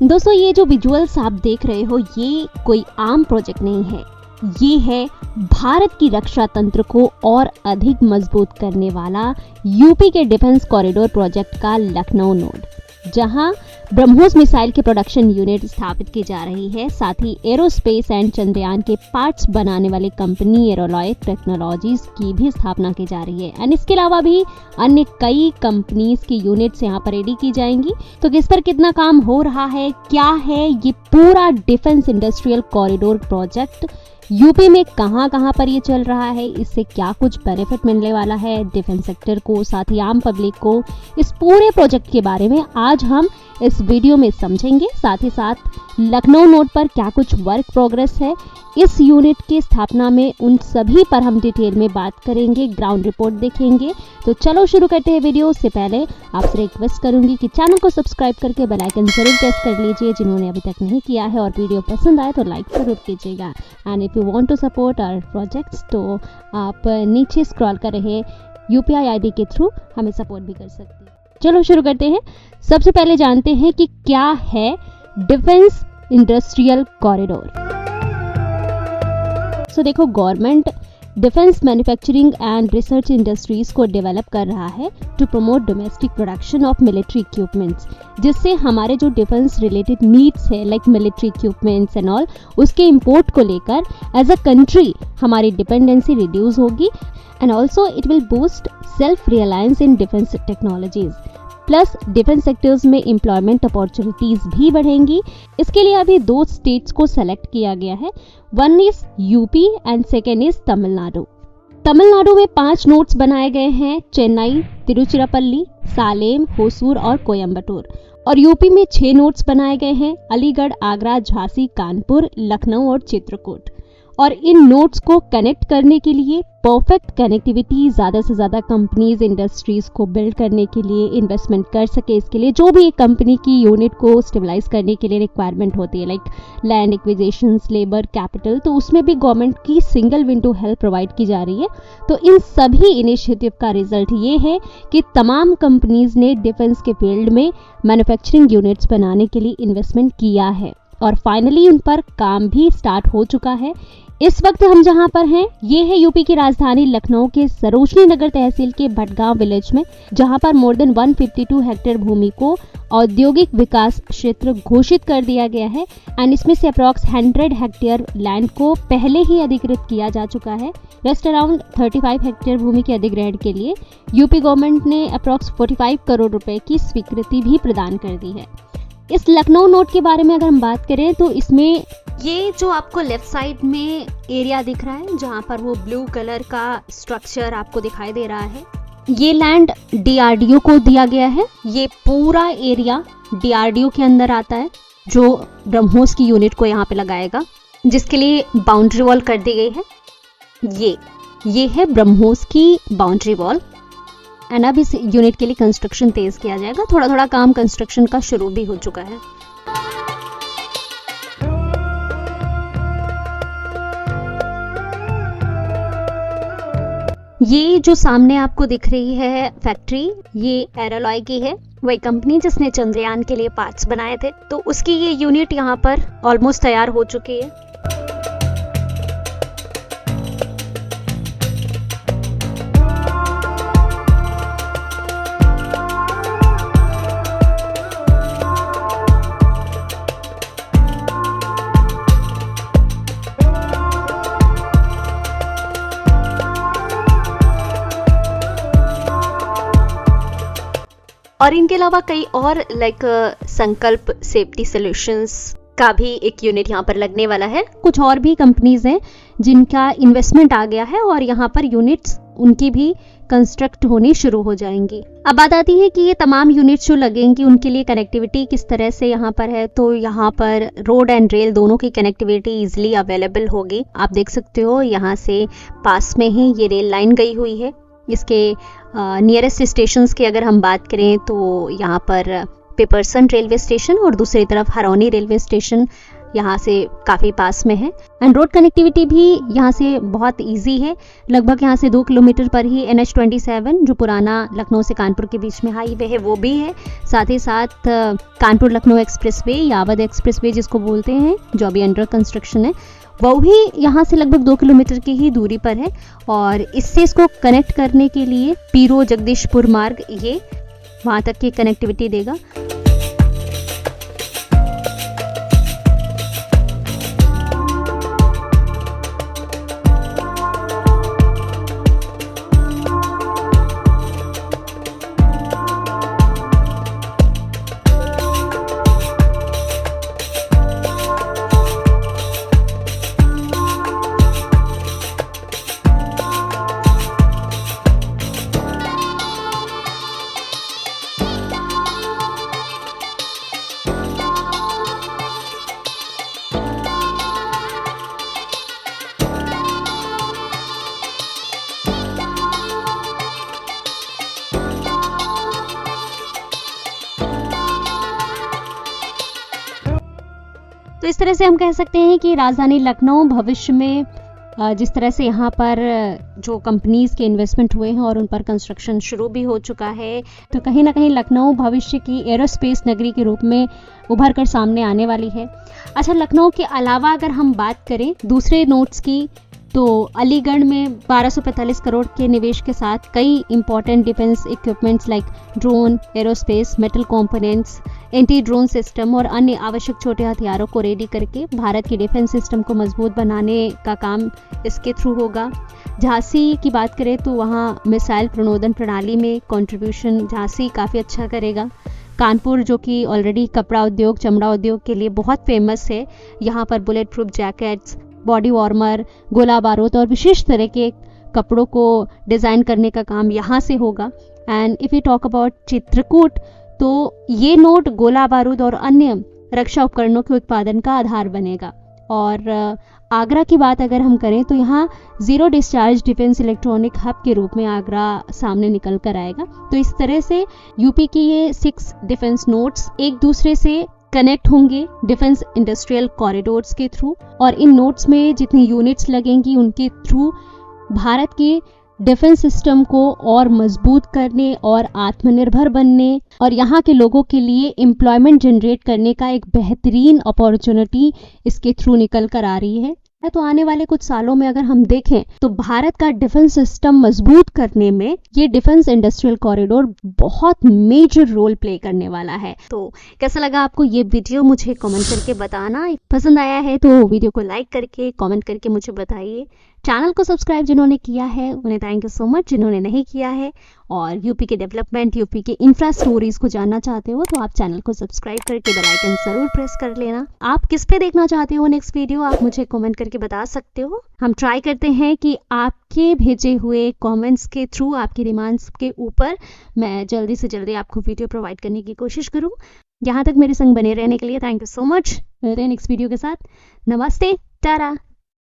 दोस्तों ये जो विजुअल्स आप देख रहे हो ये कोई आम प्रोजेक्ट नहीं है, ये है भारत की रक्षा तंत्र को और अधिक मजबूत करने वाला यूपी के डिफेंस कॉरिडोर प्रोजेक्ट का लखनऊ नोड, जहां ब्रह्मोस मिसाइल के प्रोडक्शन यूनिट स्थापित की जा रही है। साथ ही एरोस्पेस एंड चंद्रयान के पार्ट्स बनाने वाली कंपनी एरोलॉय टेक्नोलॉजीज की भी स्थापना की जा रही है एंड इसके अलावा भी अन्य कई कंपनीज की यूनिट्स यहाँ पर रेडी की जाएंगी। तो किस पर कितना काम हो रहा है, क्या है ये पूरा defence industrial corridor project, UP में कहां कहां पर ये चल रहा है, इससे क्या कुछ बेनिफिट मिलने वाला है डिफेंस सेक्टर को, साथ ही आम पब्लिक को, इस पूरे प्रोजेक्ट के बारे में आज हम इस वीडियो में समझेंगे। साथ ही साथ लखनऊ नोड पर क्या कुछ वर्क प्रोग्रेस है, इस यूनिट की स्थापना में उन सभी पर हम डिटेल में बात करेंगे, ग्राउंड रिपोर्ट देखेंगे। तो चलो शुरू करते हैं वीडियो। उससे पहले आपसे रिक्वेस्ट करूंगी कि चैनल को सब्सक्राइब करके बेल आइकन जरूर प्रेस कर लीजिए जिन्होंने अभी तक नहीं किया है, और वीडियो पसंद आए तो लाइक जरूर कीजिएगा। And if you want to support our projects तो आप नीचे स्क्रॉल कर रहे UPI ID के थ्रू हमें सपोर्ट भी कर सकते हैं। चलो शुरू करते हैं। सबसे पहले जानते हैं कि क्या है डिफेंस इंडस्ट्रियल कॉरिडोर। सो देखो, government defence manufacturing and research industries को डेवलप कर रहा है to promote domestic production of military equipments, जिससे हमारे जो डिफेंस रिलेटेड नीड्स है like military equipments and all, उसके इंपोर्ट को लेकर एज अ कंट्री हमारी डिपेंडेंसी रिड्यूस होगी and also it will boost self reliance in defence technologies, plus defence sectors में एम्प्लॉयमेंट अपॉर्चुनिटीज भी बढ़ेंगी। इसके लिए अभी 2 स्टेट्स को सेलेक्ट किया गया है, one is UP and second is Tamil Nadu. Tamil Nadu में 5 नोड्स बनाए गए हैं, चेन्नई, तिरुचिरापल्ली, सालेम, होसूर और कोयम्बटूर। और यूपी में 6 नोड्स बनाए गए हैं, अलीगढ़, आगरा, झांसी, कानपुर, लखनऊ और चित्रकूट। और इन नोड्स को कनेक्ट करने के लिए परफेक्ट कनेक्टिविटी ज़्यादा से ज़्यादा कंपनीज इंडस्ट्रीज को बिल्ड करने के लिए इन्वेस्टमेंट कर सके, इसके लिए जो भी एक कंपनी की यूनिट को स्टेबलाइज करने के लिए रिक्वायरमेंट होती है like land acquisitions, labour, capital, तो उसमें भी गवर्नमेंट की सिंगल विंडो हेल्प प्रोवाइड की जा रही है। तो इन सभी इनिशिएटिव का रिजल्ट ये है कि तमाम कंपनीज ने डिफेंस के फील्ड में मैन्युफैक्चरिंग यूनिट्स बनाने के लिए इन्वेस्टमेंट किया है और फाइनली उन पर काम भी स्टार्ट हो चुका है। इस वक्त हम जहां पर हैं ये है यूपी की राजधानी लखनऊ के सरोजनी नगर तहसील के भटगांव विलेज में, जहां पर मोर देन 152 हेक्टेयर भूमि को औद्योगिक विकास क्षेत्र घोषित कर दिया गया है एंड इसमें से अप्रॉक्स 100 हेक्टेयर लैंड को पहले ही अधिकृत किया जा चुका है। रेस्ट अराउंड 35 हेक्टेयर भूमि के अधिग्रहण के लिए यूपी गवर्नमेंट ने अप्रॉक्स 45 करोड़ रुपए की स्वीकृति भी प्रदान कर दी है। इस लखनऊ नोड के बारे में अगर हम बात करें तो इसमें ये जो आपको लेफ्ट साइड में एरिया दिख रहा है जहां पर वो ब्लू कलर का स्ट्रक्चर आपको दिखाई दे रहा है, ये लैंड DRDO को दिया गया है। ये पूरा एरिया DRDO के अंदर आता है जो ब्रह्मोस की यूनिट को यहाँ पे लगाएगा, जिसके लिए बाउंड्री वॉल कर दी गई है। ये है ब्रह्मोस की बाउंड्री वॉल एंड अब इस यूनिट के लिए कंस्ट्रक्शन तेज किया जाएगा। थोड़ा थोड़ा काम कंस्ट्रक्शन का शुरू भी हो चुका है। ये जो सामने आपको दिख रही है फैक्ट्री, ये एरोलॉय की है, वही कंपनी जिसने चंद्रयान के लिए पार्ट्स बनाए थे। तो उसकी ये यूनिट यहाँ पर ऑलमोस्ट तैयार हो चुकी है। और इनके अलावा कई और लाइक संकल्प सेफ्टी सॉल्यूशंस का भी एक यूनिट यहाँ पर लगने वाला है। कुछ और भी कंपनीज हैं जिनका इन्वेस्टमेंट आ गया है और यहाँ पर यूनिट्स उनकी भी कंस्ट्रक्ट होनी शुरू हो जाएंगी। अब बात आती है कि ये तमाम यूनिट्स जो लगेंगी उनके लिए कनेक्टिविटी किस तरह से यहाँ पर है। तो यहाँ पर रोड एंड रेल दोनों की कनेक्टिविटी इजीली अवेलेबल होगी। आप देख सकते हो यहाँ से पास में ही ये रेल लाइन गई हुई है। इसके नियरेस्ट स्टेशंस की अगर हम बात करें तो यहाँ पर पिपरसन रेलवे स्टेशन और दूसरी तरफ हरौनी रेलवे स्टेशन यहाँ से काफ़ी पास में है एंड रोड कनेक्टिविटी भी यहाँ से बहुत इजी है। लगभग यहाँ से 2 किलोमीटर पर ही NH27 जो पुराना लखनऊ से कानपुर के बीच में हाईवे है वो भी है। साथ ही साथ कानपुर लखनऊ एक्सप्रेसवे या अवध एक्सप्रेसवे जिसको बोलते हैं, जो अभी अंडर कंस्ट्रक्शन है, वो भी यहाँ से लगभग 2 किलोमीटर की ही दूरी पर है। और इससे इसको कनेक्ट करने के लिए पीरो जगदीशपुर मार्ग ये वहाँ तक की कनेक्टिविटी देगा। तो इस तरह से हम कह सकते हैं कि राजधानी लखनऊ भविष्य में जिस तरह से यहाँ पर जो कंपनीज के इन्वेस्टमेंट हुए हैं और उन पर कंस्ट्रक्शन शुरू भी हो चुका है, तो कहीं ना कहीं लखनऊ भविष्य की एरोस्पेस नगरी के रूप में उभर कर सामने आने वाली है। अच्छा, लखनऊ के अलावा अगर हम बात करें दूसरे नोट्स की, तो अलीगढ़ में 1245 करोड़ के निवेश के साथ कई important defence equipments like drone, aerospace, metal components, anti drone system और अन्य आवश्यक छोटे हथियारों को रेडी करके भारत की डिफेंस सिस्टम को मजबूत बनाने का काम इसके थ्रू होगा। झांसी की बात करें तो वहाँ मिसाइल प्रणोदन प्रणाली में कंट्रीब्यूशन झांसी काफ़ी अच्छा करेगा। कानपुर जो कि ऑलरेडी कपड़ा उद्योग, चमड़ा उद्योग के लिए बहुत फेमस है, यहाँ पर bullet proof jackets, body warmer, गोला बारूद और विशेष तरह के कपड़ों को डिज़ाइन करने का काम यहाँ से होगा। And if you talk about Chitrakoot, तो ये नोट गोला बारूद और अन्य रक्षा उपकरणों के उत्पादन का आधार बनेगा। और आगरा की बात अगर हम करें तो यहाँ zero discharge defence electronic hub के रूप में आगरा सामने निकल कर आएगा। तो इस तरह से यूपी की ये 6 डिफेंस नोट्स एक दूसरे से कनेक्ट होंगे डिफेंस इंडस्ट्रियल कॉरिडोर्स के थ्रू, और इन नोट्स में जितनी यूनिट्स लगेंगी उनके थ्रू भारत की डिफेंस सिस्टम को और मजबूत करने और आत्मनिर्भर बनने और यहाँ के लोगों के लिए एम्प्लॉयमेंट जनरेट करने का एक बेहतरीन अपॉर्चुनिटी इसके थ्रू निकल कर आ रही है। तो आने वाले कुछ सालों में अगर हम देखें तो भारत का डिफेंस सिस्टम मजबूत करने में ये डिफेंस इंडस्ट्रियल कॉरिडोर बहुत मेजर रोल प्ले करने वाला है। तो कैसा लगा आपको ये वीडियो, मुझे कमेंट करके बताना। पसंद आया है तो वीडियो को लाइक करके कमेंट करके मुझे बताइए। चैनल को सब्सक्राइब जिन्होंने किया है उन्हें थैंक यू सो मच, जिन्होंने नहीं किया है और यूपी के डेवलपमेंट, यूपी के इंफ्रा स्टोरीज को जानना चाहते हो तो आप चैनल को सब्सक्राइब करके बेल आइकन जरूर प्रेस कर लेना। आप किस पे देखना चाहते हो नेक्स्ट वीडियो, आप मुझे कमेंट करके बता सकते हो। हम ट्राई करते हैं कि आपके भेजे हुए कमेंट्स के थ्रू, आपकी डिमांड्स के ऊपर मैं जल्दी से जल्दी आपको वीडियो प्रोवाइड करने की कोशिश करूँ। यहाँ तक मेरे संग बने रहने के लिए थैंक यू सो मच। मिलते हैं नेक्स्ट वीडियो के साथ। नमस्ते, टाटा।